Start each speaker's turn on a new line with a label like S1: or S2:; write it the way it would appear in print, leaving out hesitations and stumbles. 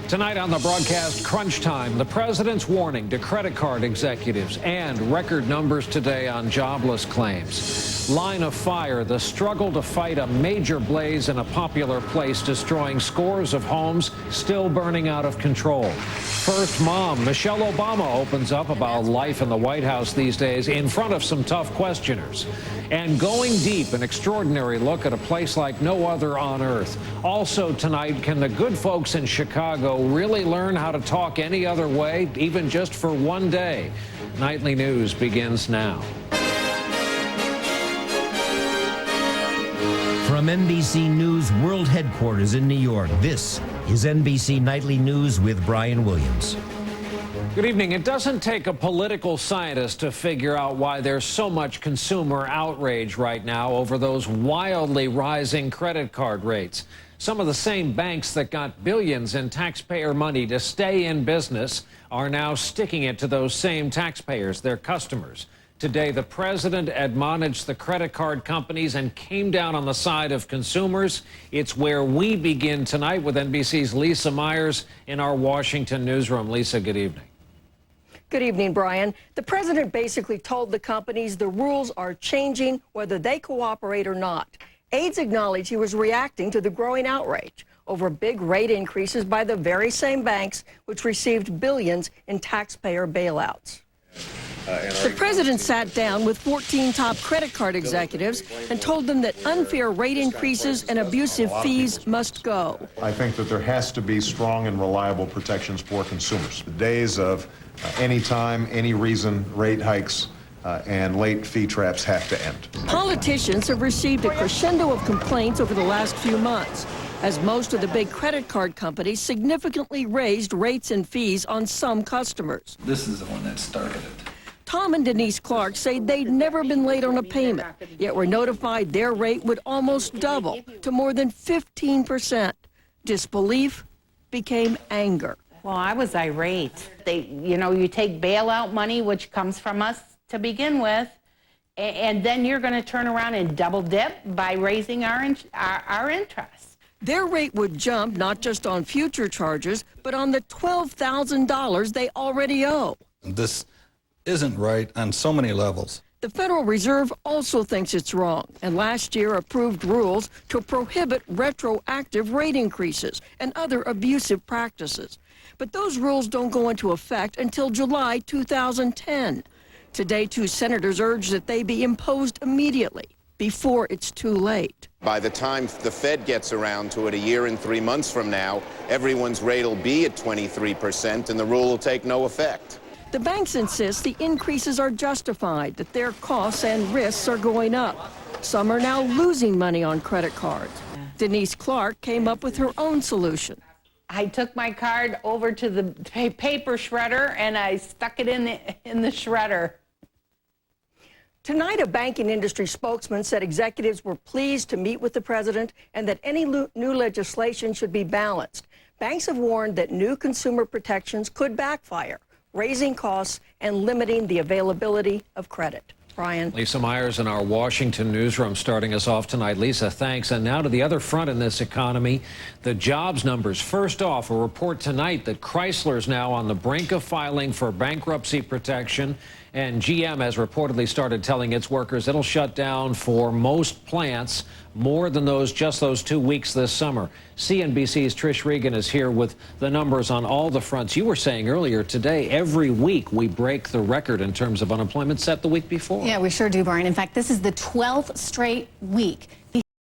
S1: Tonight on the broadcast Crunch Time, the president's warning to credit card executives and record numbers today on jobless claims. Line of fire, the struggle to fight a major blaze in a popular place, destroying scores of homes, still burning out of control. First mom, Michelle Obama, opens up about life in the White House these days in front of some tough questioners. And going deep, an extraordinary look at a place like no other on earth. Also tonight, can the good folks in Chicago really learn how to talk any other way, even just for one day? Nightly News begins now.
S2: From NBC News World Headquarters in New York, this is NBC Nightly News with Brian Williams.
S1: Good evening. It doesn't take a political scientist to figure out why there's so much consumer outrage right now over those wildly rising credit card rates. Some of the same banks that got billions in taxpayer money to stay in business are now sticking it to those same taxpayers, their customers. Today, the president admonished the credit card companies and came down on the side of consumers. It's where we begin tonight with NBC's Lisa Myers in our Washington newsroom. Lisa, good evening.
S3: Good evening, Brian. The president basically told the companies the rules are changing whether they cooperate or not. Aides acknowledged he was reacting to the growing outrage over big rate increases by the very same banks which received billions in taxpayer bailouts. The president sat down with 14 top credit card executives and told them that unfair rate increases and abusive fees must go.
S4: I think that there has to be strong and reliable protections for consumers. The days of any time, any reason rate hikes and late fee traps have to end.
S3: Politicians have received a crescendo of complaints over the last few months, as most of the big credit card companies significantly raised rates and fees on some customers.
S5: This is the one that started it.
S3: Tom and Denise Clark say they'd never been late on a payment, yet were notified their rate would almost double to more than 15%. Disbelief became anger.
S6: Well, I was irate. You take bailout money, which comes from us to begin with, and then you're going to turn around and double dip by raising our interest.
S3: Their rate would jump not just on future charges, but on the $12,000 they already owe.
S5: This isn't right on so many levels.
S3: The Federal Reserve also thinks it's wrong, and last year approved rules to prohibit retroactive rate increases and other abusive practices. But those rules don't go into effect until July 2010. Today, two senators urge that they be imposed immediately, before it's too late.
S7: By the time the Fed gets around to it a year and 3 months from now, everyone's rate will be at 23% and the rule will take no effect.
S3: The banks insist the increases are justified, that their costs and risks are going up. Some are now losing money on credit cards. Denise Clark came up with her own solution.
S6: I took my card over to the paper shredder and I stuck it in the shredder.
S3: Tonight, a banking industry spokesman said executives were pleased to meet with the president and that any new legislation should be balanced. Banks have warned that new consumer protections could backfire, raising costs and limiting the availability of credit. Brian.
S1: Lisa Myers in our Washington newsroom starting us off tonight. Lisa, thanks. And now to the other front in this economy, the jobs numbers. First off, a report tonight that Chrysler's now on the brink of filing for bankruptcy protection. And GM has reportedly started telling its workers it'll shut down for most plants more than just those 2 weeks this summer. CNBC's Trish Regan is here with the numbers on all the fronts. You were saying earlier today, every week we break the record in terms of unemployment set the week before.
S8: Yeah, we sure do, Brian. In fact, this is the 12th straight week